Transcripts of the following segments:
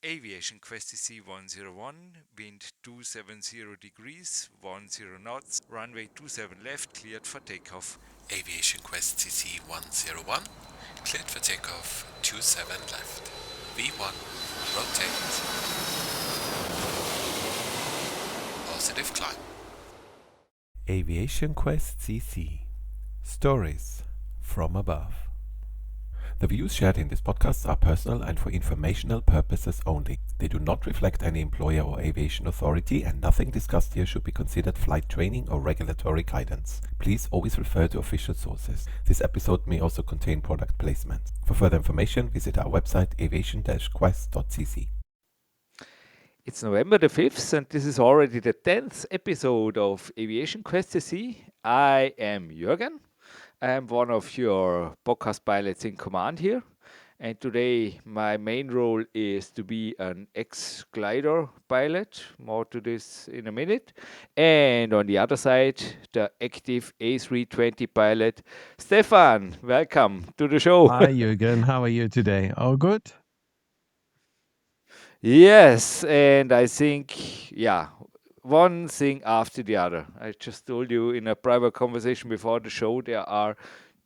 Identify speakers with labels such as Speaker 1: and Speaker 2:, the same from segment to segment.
Speaker 1: aviation-quest.cc 101, wind 270 degrees, 10 knots, runway 27 left, cleared for takeoff.
Speaker 2: aviation-quest.cc 101, cleared for takeoff 27 left. V1, rotate. Positive climb.
Speaker 3: aviation-quest.cc Stories from above. The views shared in this podcast are personal and for informational purposes only. They do not reflect any employer or aviation authority, and nothing discussed here should be considered flight training or regulatory guidance. Please always refer to official sources. This episode may also contain product placement. For further information, visit our website aviation-quest.cc.
Speaker 1: It's November the 5th, and this is already the 10th episode of Aviation Quest CC. I am Jürgen. I am one of your podcast pilots in command here. And today, my main role is to be an ex-glider pilot. More to this in a minute. And on the other side, the active A320 pilot, Stefan. Welcome to the show.
Speaker 4: Hi, Jürgen. How are you today? All good?
Speaker 1: Yes, and I think, yeah, one thing after the other. I just told you in a private conversation before the show, there are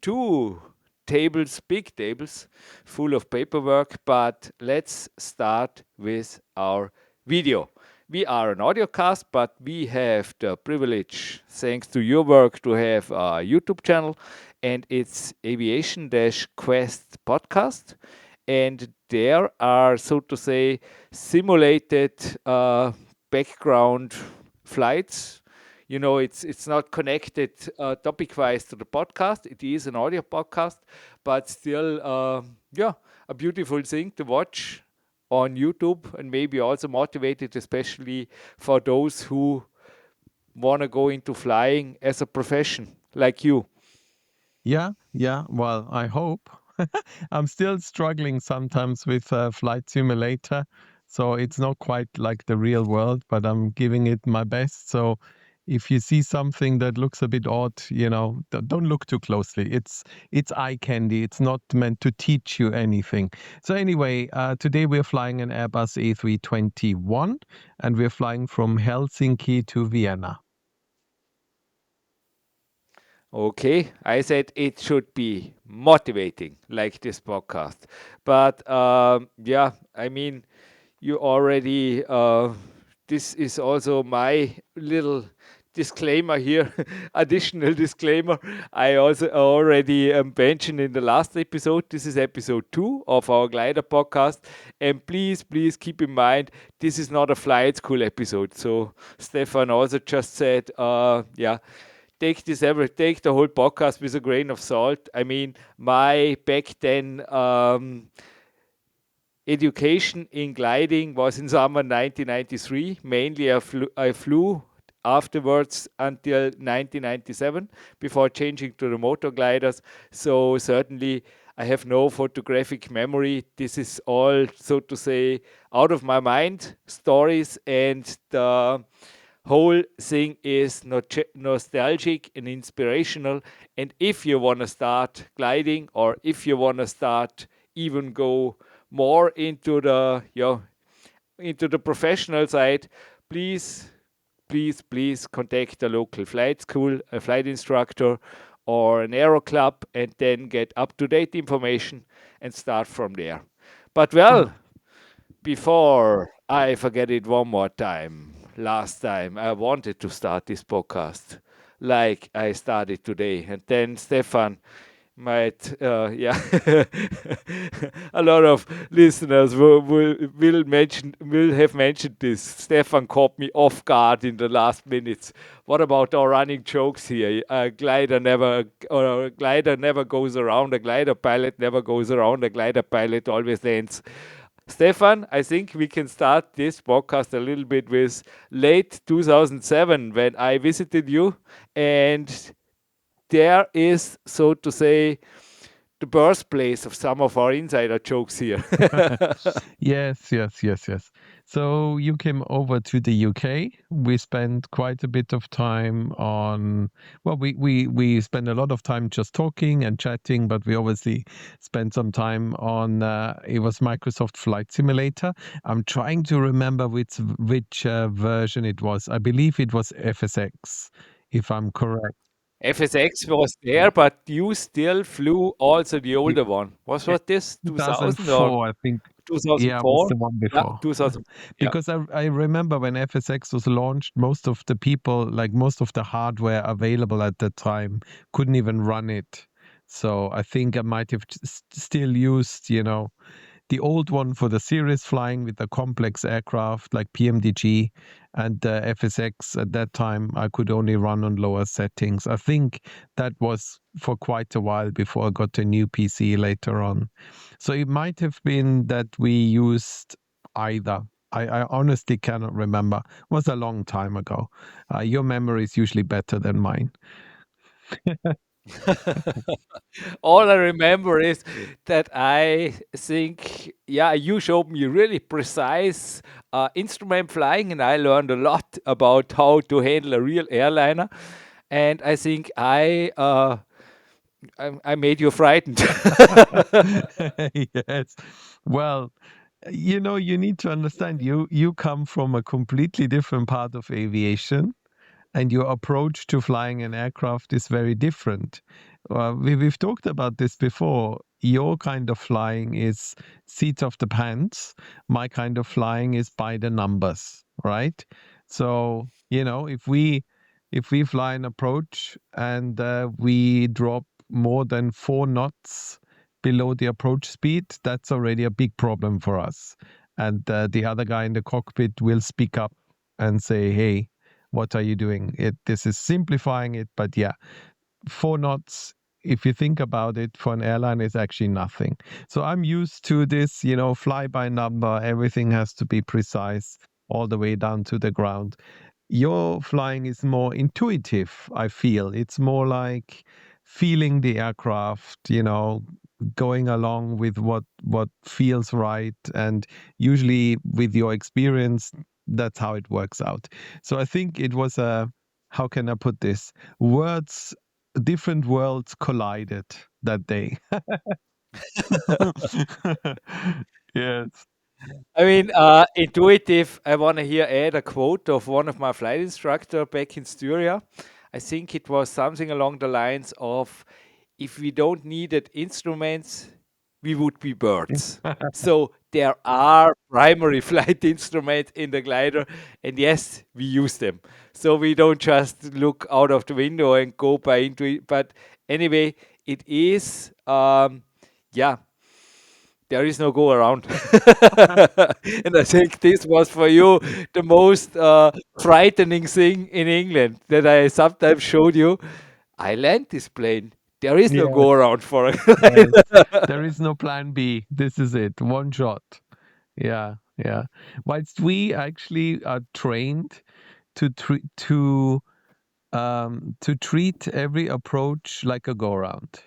Speaker 1: two tables, big tables, full of paperwork, but let's start with our video. We are an audiocast, but we have the privilege, thanks to your work, to have a YouTube channel, and it's Aviation-Quest Podcast. And there are, so to say, simulated background flights. You know, it's not connected topic-wise to the podcast. It is an audio podcast, but still, yeah, a beautiful thing to watch on YouTube, and maybe also motivated, especially for those who want to go into flying as a profession, like you.
Speaker 4: Yeah. Well, I hope. I'm still struggling sometimes with Flight Simulator. So it's not quite like the real world, but I'm giving it my best. So if you see something that looks a bit odd, don't look too closely. It's eye candy. It's not meant to teach you anything. So anyway, today we're flying an Airbus A321, and we're flying from Helsinki to Vienna.
Speaker 1: Okay, I said it should be motivating, like this podcast. But yeah, I mean, you already, this is also my little disclaimer here, additional disclaimer. I also already mentioned in the last episode, this is episode 2 of our glider podcast. And please keep in mind, this is not a flight school episode. So Stefan also just said, yeah, take the whole podcast with a grain of salt. I mean, my back then education in gliding was in summer 1993. Mainly, I flew afterwards until 1997 before changing to the motor gliders. So certainly, I have no photographic memory. This is all, so to say, out of my mind stories, and the whole thing is nostalgic and inspirational. And if you want to start gliding, or if you want to start even go more into the into the professional side, please please contact a local flight school, a flight instructor, or an aero club, and then get up to date information and start from there. But well, before I forget it one more time, last time I wanted to start this podcast like I started today, and then Stefan might, yeah, a lot of listeners will have mentioned this. Stefan caught me off guard in the last minutes. What about our running jokes here? A glider never goes around. A glider pilot never goes around. A glider pilot always lands. Stefan, I think we can start this podcast a little bit with late 2007 when I visited you, and there is, so to say, the birthplace of some of our insider jokes here.
Speaker 4: Yes, yes, yes, yes. So you came over to the UK. We spent quite a bit of time on, well, we spent a lot of time just talking and chatting, but we obviously spent some time on, it was Microsoft Flight Simulator. I'm trying to remember which version it was. I believe it was FSX, if I'm correct.
Speaker 1: FSX was there, but you still flew also the
Speaker 4: It,
Speaker 1: older one. Was this 2000 or
Speaker 4: 2004, I think. Yeah, was
Speaker 1: 2004?
Speaker 4: the one
Speaker 1: Yeah,
Speaker 4: before.
Speaker 1: 2000. Yeah.
Speaker 4: Because I remember when FSX was launched, most of the people, like most of the hardware available at the time, couldn't even run it. So I think I might have still used, the old one for the serious flying with the complex aircraft like PMDG and FSX. At that time, I could only run on lower settings. I think that was for quite a while before I got a new PC later on. So it might have been that we used either. I honestly cannot remember. It was a long time ago. Your memory is usually better than mine.
Speaker 1: All I remember is that I think, yeah, you showed me really precise instrument flying, and I learned a lot about how to handle a real airliner. And I think I made you frightened.
Speaker 4: Yes. Well, you need to understand you come from a completely different part of aviation, and your approach to flying an aircraft is very different. We've talked about this before. Your kind of flying is seat of the pants. My kind of flying is by the numbers, right? So, if we fly an approach and we drop more than 4 knots below the approach speed, that's already a big problem for us. And the other guy in the cockpit will speak up and say, "Hey, what are you doing?" This is simplifying it, but yeah, 4 knots, if you think about it, for an airline is actually nothing. So I'm used to this, fly by number. Everything has to be precise all the way down to the ground. Your flying is more intuitive, I feel. It's more like feeling the aircraft, going along with what feels right. And usually with your experience, that's how it works out. So I think it was how can I put this? Words, different worlds collided that day. Yes.
Speaker 1: I mean, intuitive. I want to here add a quote of one of my flight instructor back in Styria. I think it was something along the lines of, if we don't needed instruments, we would be birds. So there are primary flight instruments in the glider, and yes, we use them. So we don't just look out of the window and go by into it. But anyway, it is, yeah, there is no go around. And I think this was for you the most frightening thing in England that I sometimes showed you. I land this plane. There is no go
Speaker 4: Yes.
Speaker 1: around for
Speaker 4: Yes.
Speaker 1: it.
Speaker 4: There is no plan B. This is it. One shot. Yeah. Yeah. Whilst we actually are trained to to treat every approach like a go round.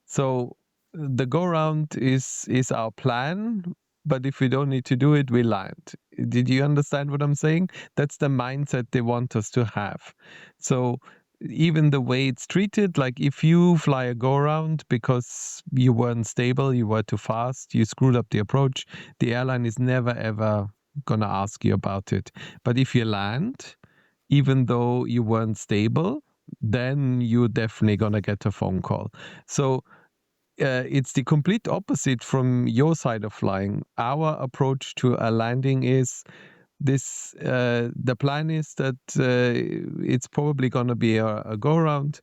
Speaker 4: So the go round is our plan, but if we don't need to do it, we land. Did you understand what I'm saying? That's the mindset they want us to have. So even the way it's treated, like if you fly a go round because you weren't stable, you were too fast, you screwed up the approach, the airline is never ever gonna ask you about it. But if you land, even though you weren't stable, then you're definitely gonna get a phone call. So it's the complete opposite from your side of flying. Our approach to a landing is this: the plan is that it's probably going to be a go around.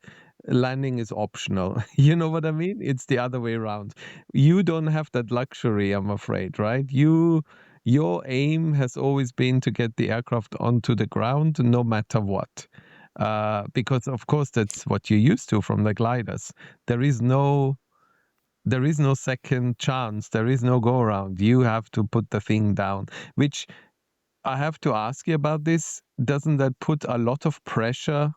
Speaker 4: Landing is optional. You know what I mean? It's the other way around. You don't have that luxury, I'm afraid, right? Your aim has always been to get the aircraft onto the ground no matter what. Because of course that's what you're used to from the gliders. There is no there is no second chance. There is no go around. You have to put the thing down, which I have to ask you about this. Doesn't that put a lot of pressure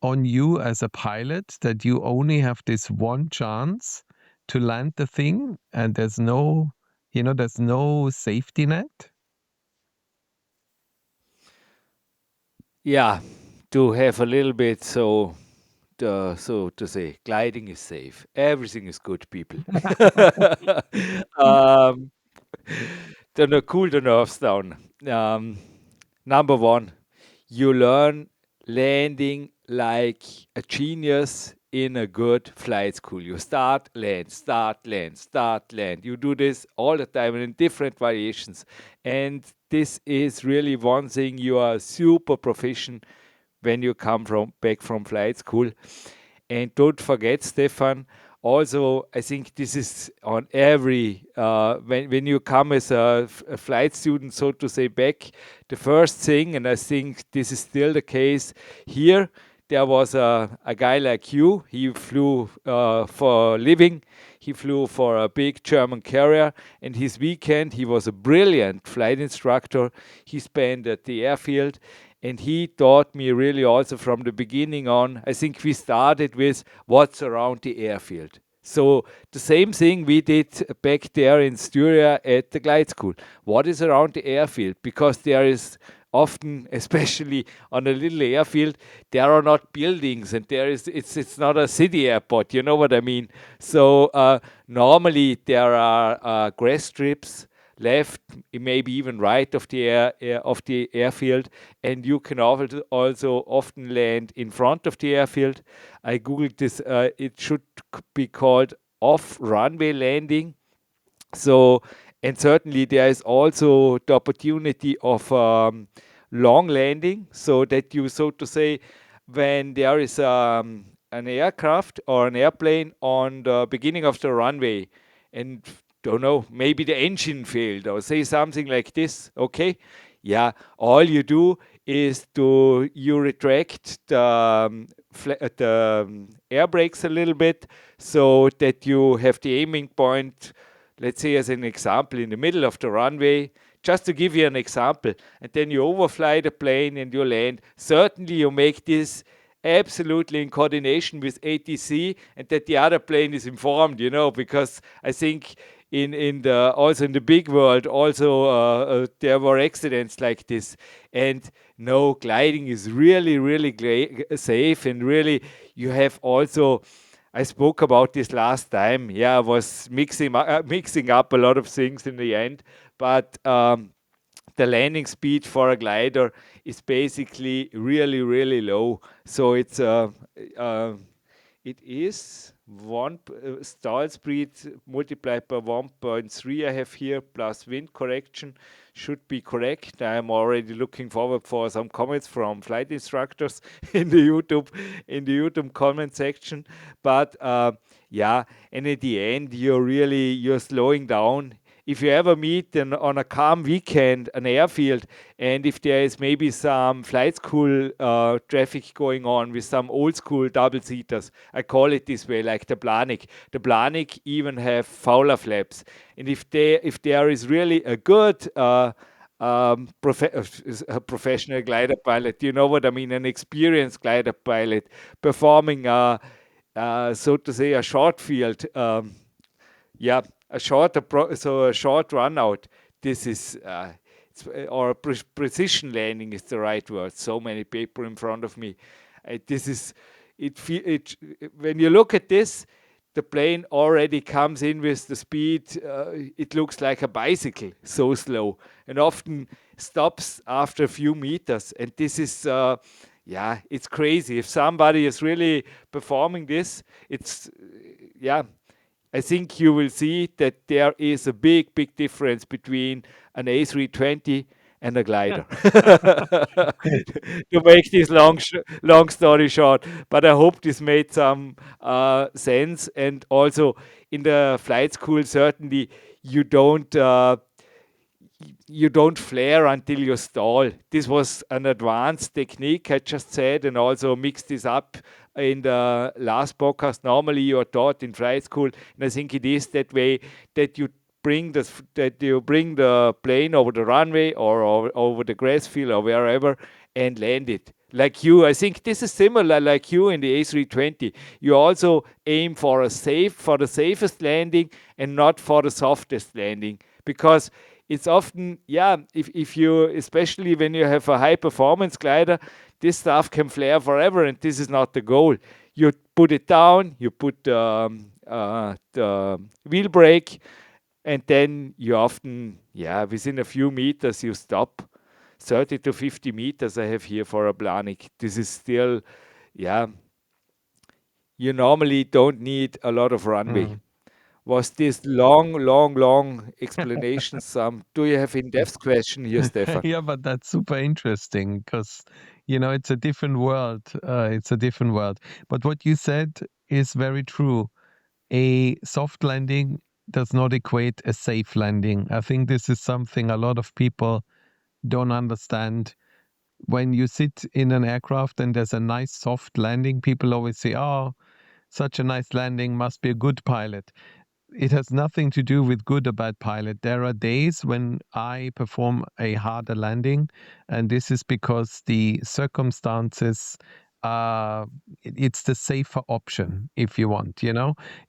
Speaker 4: on you as a pilot that you only have this one chance to land the thing, and there's no, there's no safety net.
Speaker 1: Yeah, to have a little bit so to say, gliding is safe. Everything is good, people. um, to cool the nerves down. Number one, you learn landing like a genius in a good flight school. You start, land, start, land, start, land. You do this all the time and in different variations. And this is really one thing you are super proficient when you come from back from flight school. And don't forget, Stefan, also, I think this is on every, when you come as a flight student, so to say, back, the first thing, and I think this is still the case here, there was a guy like you. He flew for a living. He flew for a big German carrier. And his weekend, he was a brilliant flight instructor. He spent at the airfield. And he taught me really also from the beginning on. I think we started with what's around the airfield. So the same thing we did back there in Styria at the glide school. What is around the airfield? Because there is often, especially on a little airfield, there are not buildings, and there is it's not a city airport. You know what I mean? So normally there are grass strips left, maybe even right of the of the airfield, and you can also often land in front of the airfield. I googled this. It should be called off runway landing. So, and certainly there is also the opportunity of long landing, so that you, so to say, when there is an aircraft or an airplane on the beginning of the runway, and don't know, maybe the engine failed or say something like this, okay? Yeah, all you do is you retract the air brakes a little bit so that you have the aiming point, let's say as an example, in the middle of the runway, just to give you an example. And then you overfly the plane and you land. Certainly you make this absolutely in coordination with ATC, and that the other plane is informed, because I think in the also in the big world also there were accidents like this. And no, gliding is really really safe, and really you have also, I spoke about this last time. Yeah, I was mixing up a lot of things in the end, but the landing speed for a glider is basically really, really low. So uh, it is stall speed multiplied by 1.3 I have here, plus wind correction should be correct. I am already looking forward for some comments from flight instructors in the YouTube comment section. But yeah, and at the end you're slowing down. If you ever meet on a calm weekend an airfield, and if there is maybe some flight school traffic going on with some old school double seaters, I call it this way, like the Blanik even have Fowler flaps. And if there is really a good a professional glider pilot, you know what I mean, an experienced glider pilot performing so to say a short field, yeah, a short run out. This is or precision landing is the right word. So many people in front of me. This is it. When you look at this, the plane already comes in with the speed. It looks like a bicycle, so slow, and often stops after a few meters. And this is. Yeah, it's crazy. If somebody is really performing this, it's yeah, I think you will see that there is a big, big difference between an A320 and a glider. To make this long story short, but I hope this made some sense. And also in the flight school, certainly you don't uh, you don't flare until you stall. This was an advanced technique I just said, and also mixed this up in the last podcast. Normally, you are taught in flight school, and I think it is that way, that you bring the plane over the runway or over the grass field or wherever and land it like you. I think this is similar like you in the A320. You also aim for the safest landing and not for the softest landing, because it's often, yeah, if you, especially when you have a high performance glider, this stuff can flare forever, and this is not the goal. You put it down, you put the wheel brake, and then you often, yeah, within a few meters you stop. 30 to 50 meters I have here for a Blanik. This is still, yeah, you normally don't need a lot of runway.
Speaker 4: Mm.
Speaker 1: Was this long, long, long explanation? Do you have in-depth question here, Stefan?
Speaker 4: Yeah, but that's super interesting because, it's a different world. It's a different world. But what you said is very true. A soft landing does not equate a safe landing. I think this is something a lot of people don't understand. When you sit in an aircraft and there's a nice soft landing, people always say, oh, such a nice landing, must be a good pilot. It has nothing to do with good or bad pilot. There are days when I perform a harder landing, and this is because the circumstances, it's the safer option if you want,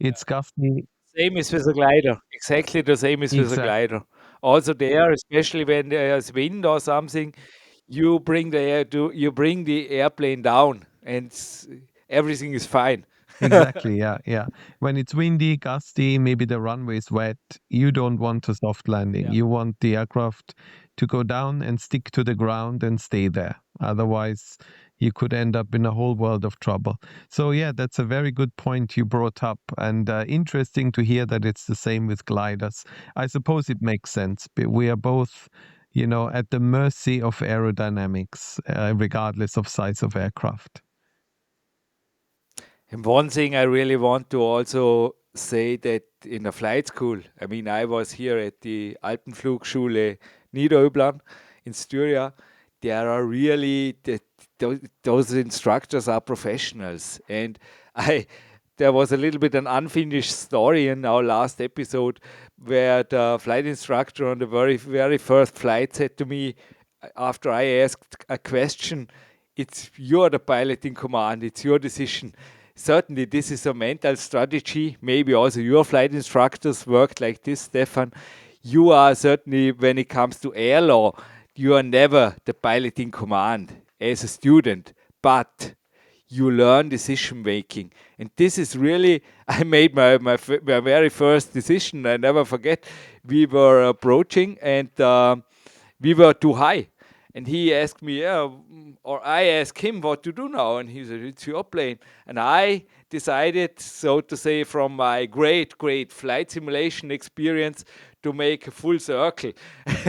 Speaker 4: It's gusty.
Speaker 1: Same is with a glider. Exactly the same is with a
Speaker 4: Exact.
Speaker 1: glider. Also there, especially when there's wind or something, you bring the airplane down, and everything is fine.
Speaker 4: Exactly. Yeah. Yeah. When it's windy, gusty, maybe the runway is wet, you don't want a soft landing.
Speaker 1: Yeah.
Speaker 4: You want the aircraft to go down and stick to the ground and stay there. Otherwise, you could end up in a whole world of trouble. So, yeah, that's a very good point you brought up. And interesting to hear that it's the same with gliders. I suppose it makes sense. But we are both, at the mercy of aerodynamics, regardless of size of aircraft.
Speaker 1: And one thing I really want to also say, that in the flight school, I mean, I was here at the Alpenflugschule Niederöblan in Styria. There are really, those instructors are professionals. And I, there was a little bit an unfinished story in our last episode, where the flight instructor on the very, very first flight said to me, after I asked a question, it's you're the pilot in command, it's your decision. Certainly, this is a mental strategy. Maybe also your flight instructors worked like this, Stefan. You are certainly, when it comes to air law, you are never the pilot in command as a student, but you learn decision making. And this is really, I made my very first decision. I never forget. We were approaching, and we were too high. And he asked me, yeah, or I asked him what to do now. And he said, it's your plane. And I decided, so to say, from my great, great flight simulation experience, to make a full circle.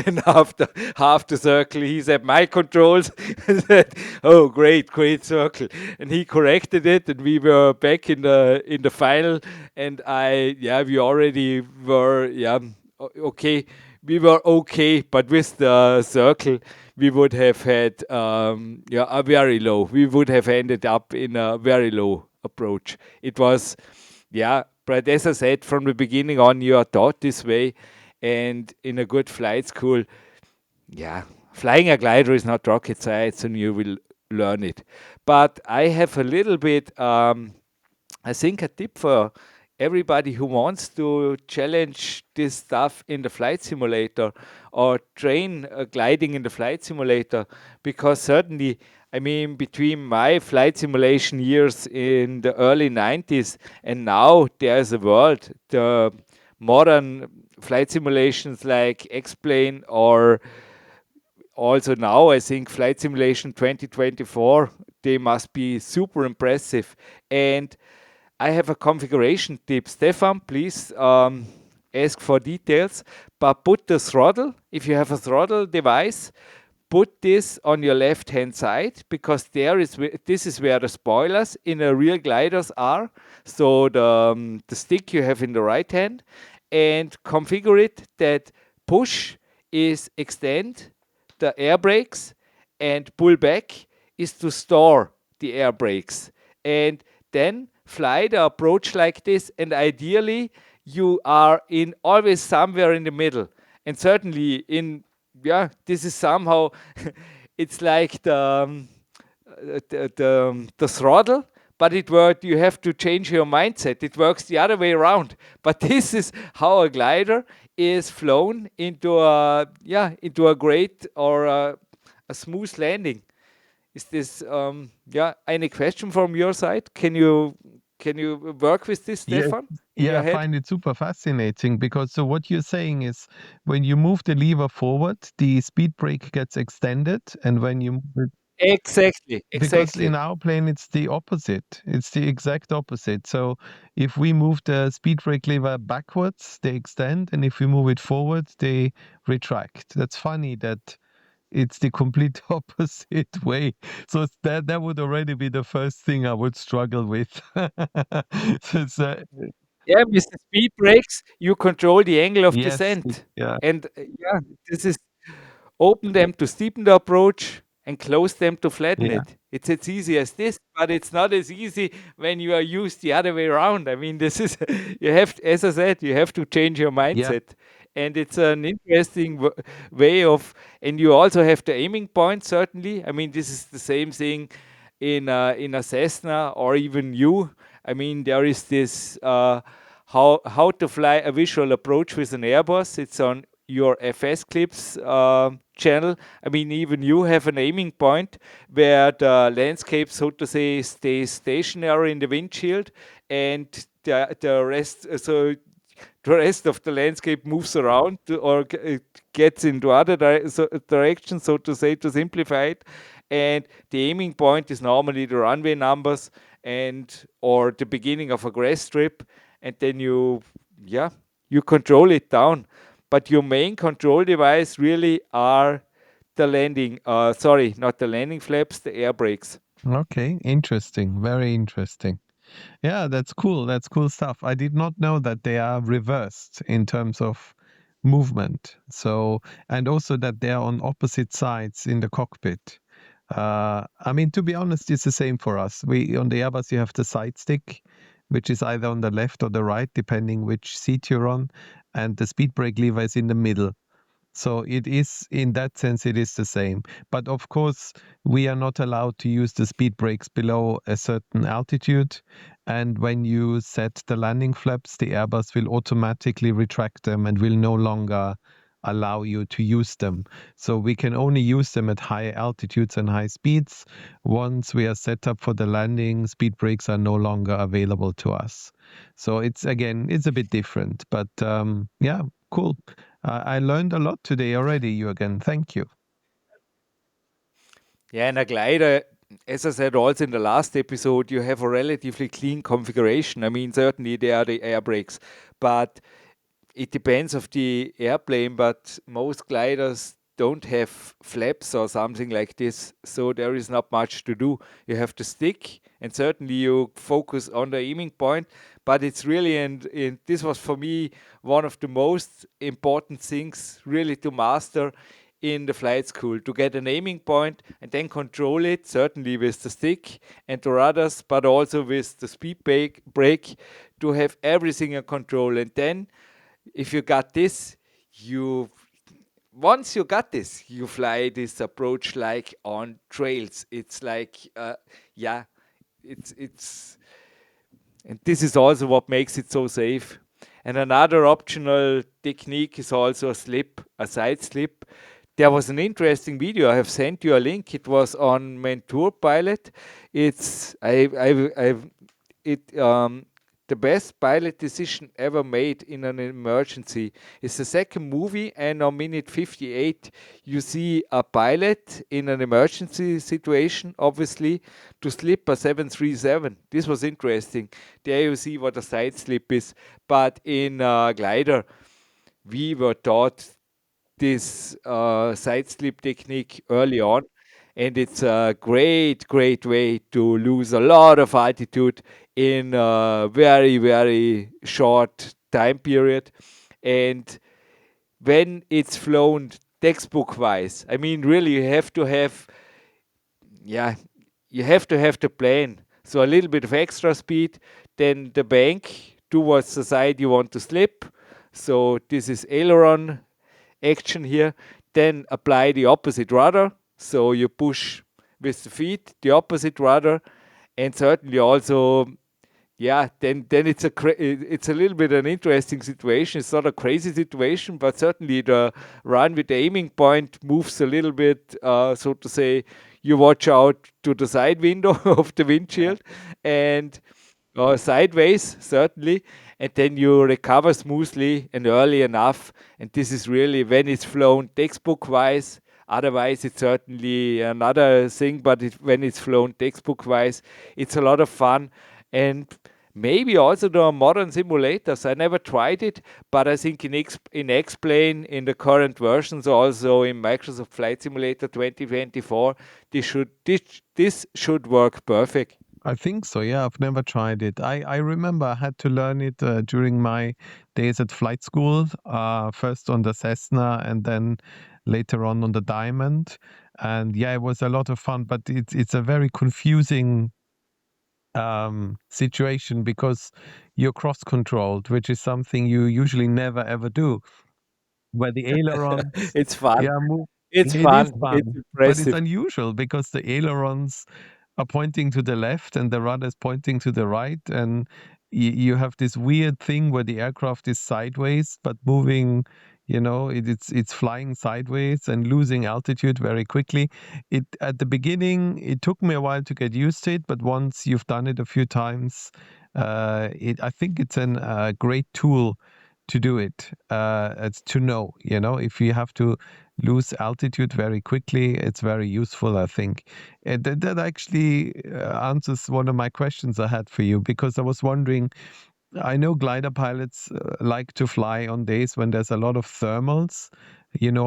Speaker 1: And after half the circle, he said, my controls. I said, oh, great, great circle. And he corrected it, and we were back in the final. And we already were, okay. We were okay, but with the circle, we would have had a very low. We would have ended up in a very low approach. It was, yeah, but as I said from the beginning on, you are taught this way, and in a good flight school, yeah, flying a glider is not rocket science, and you will learn it. But I have a little bit, I think, a tip for everybody who wants to challenge this stuff in the flight simulator, or train gliding in the flight simulator, because certainly, I mean, between my flight simulation years in the early 90s and now, there's a world. The modern flight simulations like X-Plane, or also now, I think Flight Simulation 2024, they must be super impressive. And I have a configuration tip. Stefan, please ask for details. But put the throttle, if you have a throttle device, put this on your left hand side, because this is where the spoilers in a real gliders are. So the stick you have in the right hand, and configure it that push is extend the air brakes, and pull back is to store the air brakes. And then fly the approach like this, and ideally you are in always somewhere in the middle. And certainly in, yeah, this is somehow it's like the throttle, but it worked. You have to change your mindset. It works the other way around. But this is how a glider is flown into a great or a smooth landing. Is this any question from your side? Can you work with this,
Speaker 4: Yes,
Speaker 1: Stefan, in
Speaker 4: yeah,
Speaker 1: your
Speaker 4: I
Speaker 1: head?
Speaker 4: find it super fascinating because so what you're saying is when you move the lever forward, the speed brake gets extended, and when you move it,
Speaker 1: Exactly,
Speaker 4: because in
Speaker 1: exactly.
Speaker 4: our plane it's the opposite. It's the exact opposite. So if we move the speed brake lever backwards, they extend, and if we move it forward, they retract. That's funny that it's the complete opposite way. So that would already be the first thing I would struggle with. So it's,
Speaker 1: Yeah, with the speed brakes, you control the angle of
Speaker 4: yes,
Speaker 1: descent.
Speaker 4: yeah,
Speaker 1: And this is open them to steepen the approach and close them to flatten
Speaker 4: yeah,
Speaker 1: it. It's as easy as this, but it's not as easy when you are used the other way around. I mean, this is you have, as I said, you have to change your
Speaker 4: yeah.
Speaker 1: mindset, and it's an interesting way of. And you also have the aiming point. Certainly, I mean, this is the same thing in a Cessna or even you. I mean, there is this how to fly a visual approach with an Airbus. It's on your FS Clips channel. I mean, even you have an aiming point where the landscape, so to say, stays stationary in the windshield, and the rest. So the rest of the landscape moves around or gets into other directions, so to say, to simplify it. And the aiming point is normally the runway numbers and or the beginning of a grass strip, and then you control it down. But your main control device really are the landing. Sorry, not the landing flaps, the air brakes.
Speaker 4: Okay, interesting. Very interesting. Yeah, that's cool. That's cool stuff. I did not know that they are reversed in terms of movement. So, and also that they are on opposite sides in the cockpit. I mean, to be honest, it's the same for us. We on the Airbus, you have the side stick, which is either on the left or the right, depending which seat you're on, and the speed brake lever is in the middle. So it is, in that sense, it is the same. But of course, we are not allowed to use the speed brakes below a certain altitude. And when you set the landing flaps, the Airbus will automatically retract them and will no longer allow you to use them. So we can only use them at high altitudes and high speeds. Once we are set up for the landing, speed brakes are no longer available to us. So it's again, it's a bit different. But yeah, cool. I learned a lot today already, Jürgen. Thank you.
Speaker 1: Yeah, and a glider, as I said also in the last episode, you have a relatively clean configuration. I mean, certainly there are the air brakes, but it depends of the airplane. But most gliders don't have flaps or something like this, so there is not much to do. You have to stick, and certainly you focus on the aiming point. But it's really, and this was for me one of the most important things really to master in the flight school, to get an aiming point and then control it, certainly with the stick and the rudders, but also with the speed brake, to have everything in control. And then if you got this, you once you got this, you fly this approach like on trails. It's like yeah, it's and this is also what makes it so safe. And another optional technique is also a side slip. There was an interesting video. I have sent you a link. It was on Mentor Pilot. It's I've it the best pilot decision ever made in an emergency. It's the second movie, and on minute 58, you see a pilot in an emergency situation, obviously, to slip a 737. This was interesting. There you see what a side slip is. But in glider, we were taught this side slip technique early on, and it's a great way to lose a lot of altitude in a very short time period. And when it's flown textbook wise, I mean, really, yeah, you have to have the plan. So a little bit of extra speed, then the bank towards the side you want to slip. So this is aileron action here. Then apply the opposite rudder. So you push with the feet, the opposite rudder, and certainly also, yeah, then it's a little bit an interesting situation. It's not a crazy situation, but certainly the run with the aiming point moves a little bit, so to say. You watch out to the side window of the windshield, and sideways, certainly, and then you recover smoothly and early enough. And this is really when it's flown textbook wise. Otherwise, it's certainly another thing, but when it's flown textbook wise, it's a lot of fun. And maybe also the modern simulators. I never tried it, but I think in X-Plane, in the current versions, also in Microsoft Flight Simulator 2024, this should work perfect.
Speaker 4: I think so. Yeah, I've never tried it. I remember I had to learn it during my days at flight school, first on the Cessna and then later on the Diamond. And yeah, it was a lot of fun, but it's a very confusing situation because you're cross controlled, which is something you usually never ever do. Where the ailerons,
Speaker 1: It's fun.
Speaker 4: yeah, move.
Speaker 1: It's
Speaker 4: It is
Speaker 1: fun. It's
Speaker 4: fun, but it's
Speaker 1: impressive.
Speaker 4: unusual because the ailerons are pointing to the left and the rudder is pointing to the right, and you have this weird thing where the aircraft is sideways but moving. It's flying sideways and losing altitude very quickly. It At the beginning, it took me a while to get used to it, but once you've done it a few times, I think it's a great tool to do it. It's to know, if you have to lose altitude very quickly, it's very useful, I think. And that actually answers one of my questions I had for you, because I was wondering, I know glider pilots like to fly on days when there's a lot of thermals,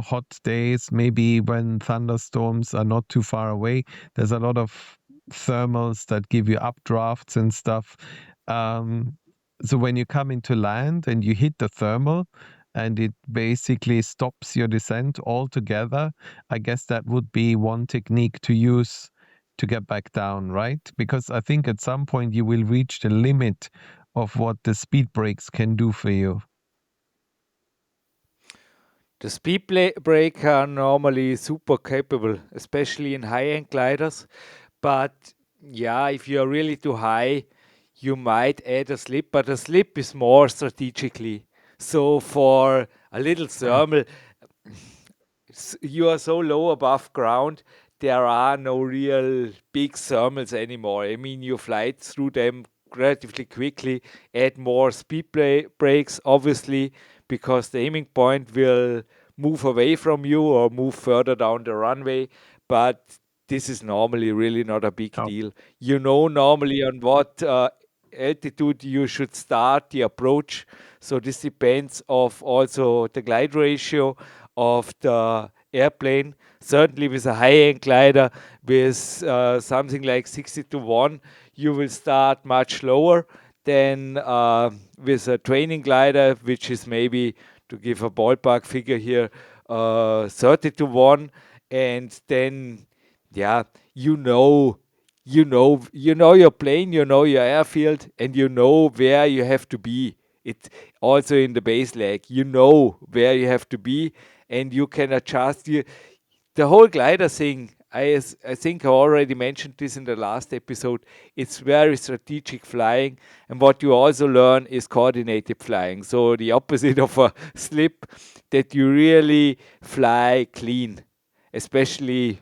Speaker 4: hot days, maybe when thunderstorms are not too far away. There's a lot of thermals that give you updrafts and stuff. Um, so when you come into land and you hit the thermal and it basically stops your descent altogether, I guess that would be one technique to use to get back down, right? Because I think at some point you will reach the limit of what the speed brakes can do for you.
Speaker 1: The brake are normally super capable, especially in high-end gliders. But yeah, if you're really too high, you might add a slip, but a slip is more strategically. So for a little thermal, you are so low above ground, there are no real big thermals anymore. I mean, you fly through them relatively quickly, add more brakes, obviously, because the aiming point will move away from you or move further down the runway. But this is normally really not a big
Speaker 4: Oh,
Speaker 1: deal. You know normally on what altitude you should start the approach. So this depends of also the glide ratio of the airplane. Certainly with a high-end glider with something like 60 to 1, you will start much lower than with a training glider, which is maybe, to give a ballpark figure here, 30 to 1. And then, yeah, you know your plane, you know your airfield, and you know where you have to be. It also in the base leg, you know where you have to be, and you can adjust the whole glider thing. I think I already mentioned this in the last episode. It's very strategic flying, and what you also learn is coordinated flying. So the opposite of a slip, that you really fly clean. Especially,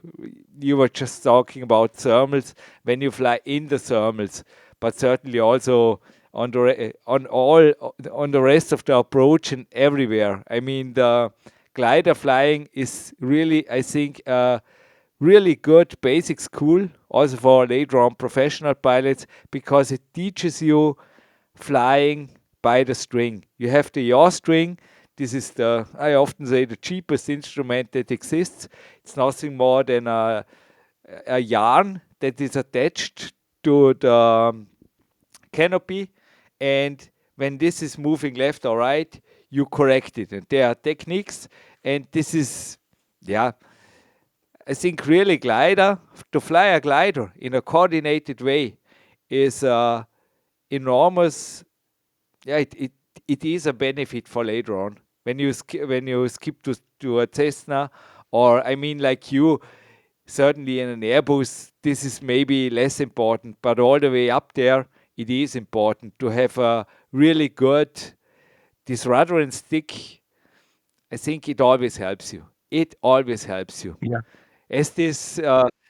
Speaker 1: you were just talking about thermals, when you fly in the thermals, but certainly also on the rest of the approach and everywhere. I mean, the glider flying is really, I think, a really good basic school, also for later on professional pilots, because it teaches you flying by the string. You have the yaw string. This is I often say, the cheapest instrument that exists. It's nothing more than a yarn that is attached to the canopy, and when this is moving left or right, you correct it. And there are techniques, and this is, yeah, I think really to fly a glider in a coordinated way is enormous. Yeah, it is a benefit for later on when you skip to a Cessna, or I mean, like you. certainly in an Airbus, this is maybe less important, but all the way up there, it is important to have a really good, this rudder and stick. I think it always helps you. It always helps you.
Speaker 4: Yeah.
Speaker 1: As this,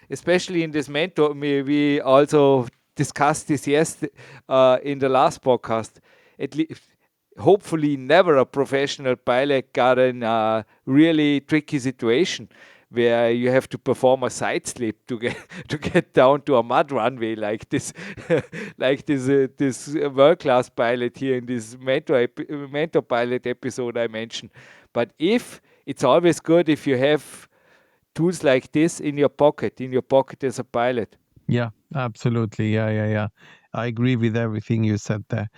Speaker 1: especially in this mentor, we also discussed this in the last podcast. At least, hopefully, never a professional pilot got in a really tricky situation where you have to perform a side slip to get to get down to a mud runway like this, like this world class pilot here in this mentor pilot episode I mentioned. But if it's always good if you have tools like this in your pocket as a pilot.
Speaker 4: Yeah, absolutely. Yeah. I agree with everything you said there.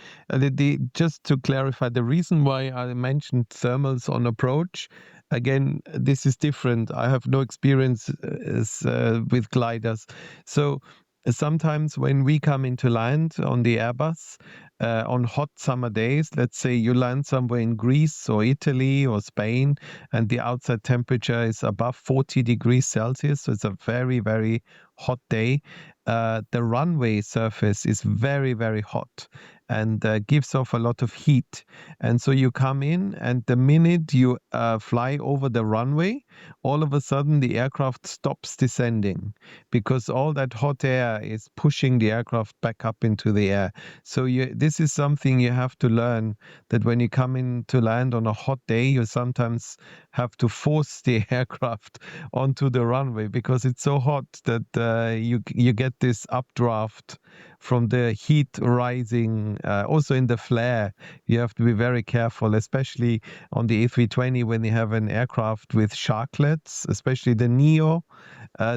Speaker 4: Just to clarify, the reason why I mentioned thermals on approach, again, this is different. I have no experience with gliders. So sometimes when we come into land on the Airbus on hot summer days, let's say you land somewhere in Greece or Italy or Spain, and the outside temperature is above 40 degrees Celsius, so it's a very, very hot day. The runway surface is very, very hot and gives off a lot of heat. And so you come in, and the minute you fly over the runway, all of a sudden the aircraft stops descending because all that hot air is pushing the aircraft back up into the air. So this is something you have to learn, that when you come in to land on a hot day, you sometimes have to force the aircraft onto the runway because it's so hot that you get this updraft from the heat rising. Also in the flare, you have to be very careful, especially on the A320 when you have an aircraft with sharklets, especially the Neo.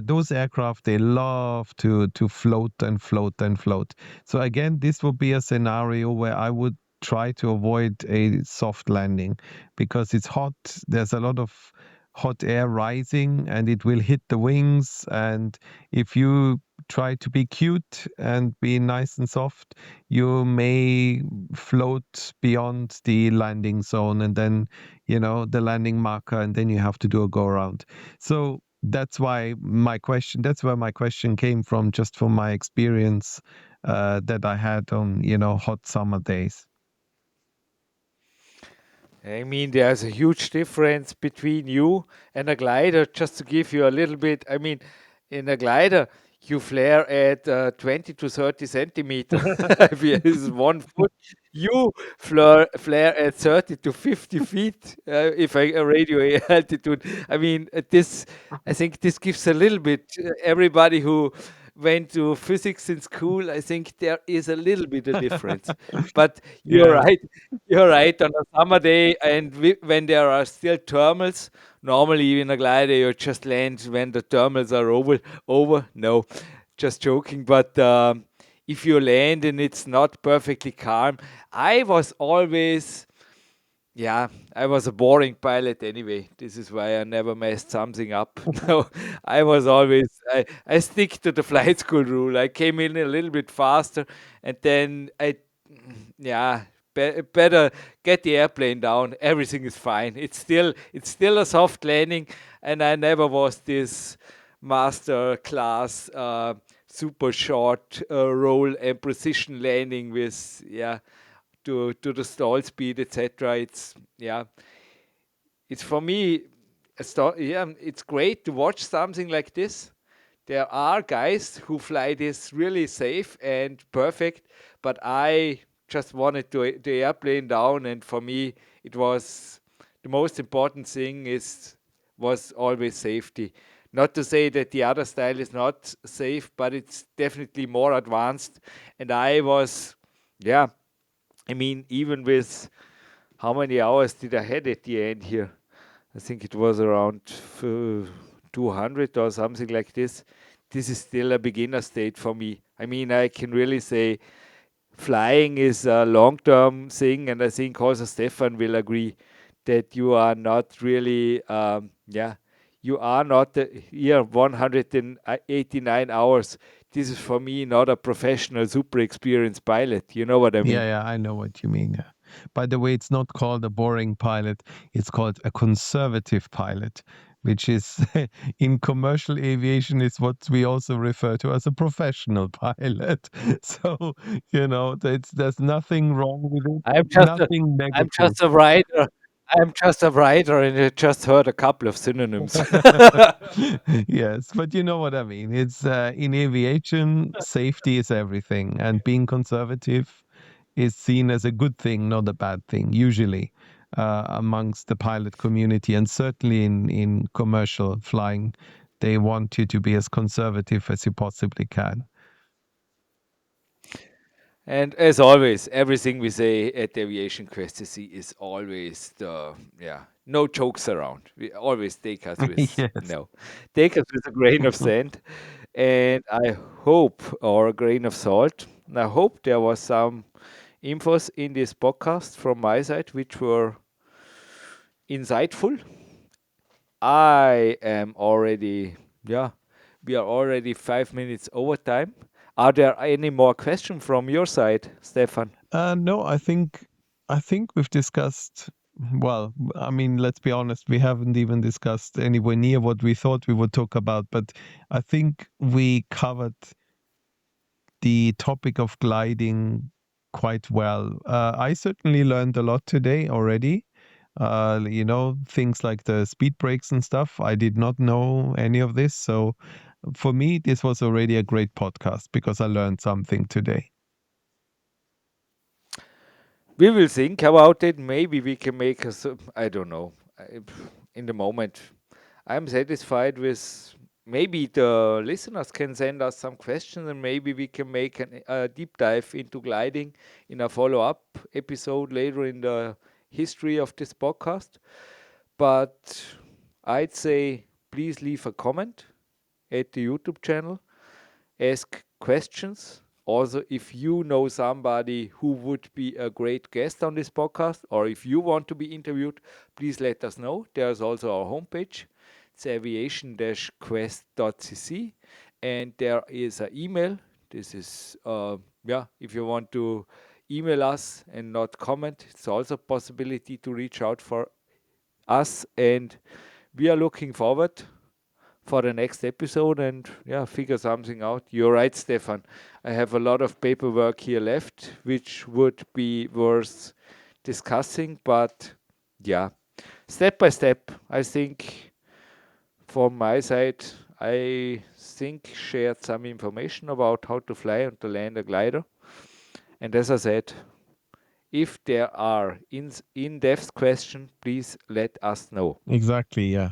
Speaker 4: Those aircraft, they love to float and float and float. So again, this would be a scenario where I would try to avoid a soft landing because it's hot. There's a lot of hot air rising and it will hit the wings. And if you try to be cute and be nice and soft, you may float beyond the landing zone and then, the landing marker, and then you have to do a go around. So that's where my question came from, just from my experience that I had on, hot summer days.
Speaker 1: I mean, there's a huge difference between you and a glider. Just to give you a little bit, I mean, in a glider, you flare at 20 to 30 centimeter. If it is 1 foot, you flare at 30 to 50 feet. If I radio altitude, I mean, I think this gives a little bit. Everybody who went to physics in school, I think there is a little bit of difference. But you're
Speaker 4: Yeah.
Speaker 1: right. You're right. On a summer day, and when there are still thermals, normally in a glider you just land when the thermals are over. Over, no, just joking. But if you land and it's not perfectly calm, I was always, yeah, I was a boring pilot anyway. This is why I never messed something up. No, I stick to the flight school rule. I came in a little bit faster, and then yeah, better get the airplane down. Everything is fine. It's still a soft landing, and I never was this master class super short roll and precision landing with to the stall speed, etc. It's for me, it's great to watch something like this. There are guys who fly this really safe and perfect, but I just wanted the airplane down, and for me, it was the most important thing was always safety. Not to say that the other style is not safe, but it's definitely more advanced. And I was, yeah, I mean, even with how many hours did I had at the end here? I think it was around 200 or something like this. This is still a beginner state for me. I mean, I can really say flying is a long-term thing, and I think also Stefan will agree that you are not really, you are not here 189 hours. This is for me not a professional, super experienced pilot. You know what I mean?
Speaker 4: Yeah, I know what you mean. Yeah. By the way, it's not called a boring pilot, it's called a conservative pilot, which is in commercial aviation is what we also refer to as a professional pilot. So, there's nothing wrong with it,
Speaker 1: I'm just a
Speaker 4: nothing
Speaker 1: I'm
Speaker 4: negative.
Speaker 1: just a writer. I'm just a writer, and I just heard a couple of synonyms.
Speaker 4: Yes, but you know what I mean. It's in aviation, safety is everything, and being conservative is seen as a good thing, not a bad thing, usually amongst the pilot community, and certainly in commercial flying, they want you to be as conservative as you possibly can.
Speaker 1: And as always, everything we say at Aviation Quest CC is always no jokes around. We always
Speaker 4: Yes.
Speaker 1: take us with a grain of sand, and I hope, or a grain of salt. And I hope there was some infos in this podcast from my side which were insightful. I am already, yeah, we are already 5 minutes over time. Are there any more questions from your side, Stefan?
Speaker 4: No, I think we've discussed. Well, I mean, let's be honest, we haven't even discussed anywhere near what we thought we would talk about, but I think we covered the topic of gliding quite well. I certainly learned a lot today already. Things like the speed brakes and stuff. I did not know any of this. So for me, this was already a great podcast because I learned something today.
Speaker 1: We will think about it. Maybe we can make I don't know. In the moment, I'm satisfied with. Maybe the listeners can send us some questions, and maybe we can make a deep dive into gliding in a follow-up episode later in the history of this podcast. But I'd say please leave a comment at the YouTube channel, ask questions. Also, if you know somebody who would be a great guest on this podcast, or if you want to be interviewed, please let us know. There's also our homepage. It's aviation-quest.cc, and there is an email. This is if you want to email us and not comment, it's also a possibility to reach out for us, and we are looking forward for the next episode and figure something out. You're right, Stefan. I have a lot of paperwork here left, which would be worth discussing, but yeah, step by step, I think from my side, I think shared some information about how to fly and to land a glider. And as I said, if there are in-depth questions, please let us know.
Speaker 4: Exactly, yeah.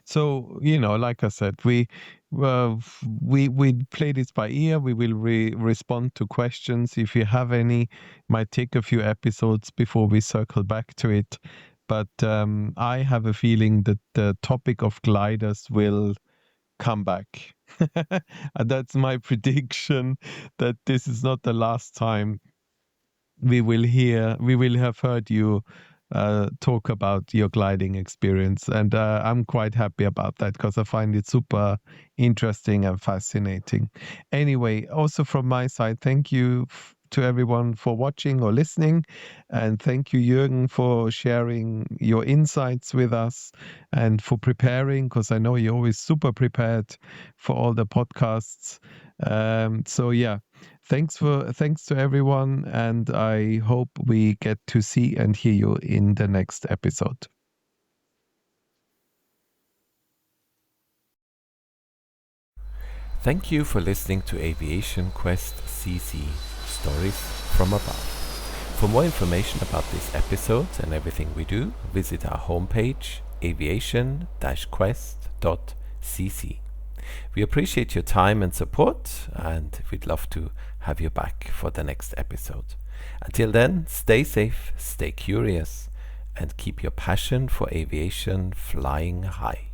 Speaker 4: So, like I said, we play this by ear. We will respond to questions. If you have any, might take a few episodes before we circle back to it. But I have a feeling that the topic of gliders will come back. And that's my prediction that this is not the last time we will have heard you talk about your gliding experience. And I'm quite happy about that because I find it super interesting and fascinating. Anyway, also from my side, thank you to everyone for watching or listening. And thank you, Jürgen, for sharing your insights with us and for preparing, because I know you're always super prepared for all the podcasts. So, yeah. Thanks to everyone, and I hope we get to see and hear you in the next episode.
Speaker 3: Thank you for listening to Aviation Quest CC Stories from Above. For more information about this episode and everything we do, visit our homepage aviation-quest.cc. We appreciate your time and support, and we'd love to have you back for the next episode. Until then, stay safe, stay curious, and keep your passion for aviation flying high.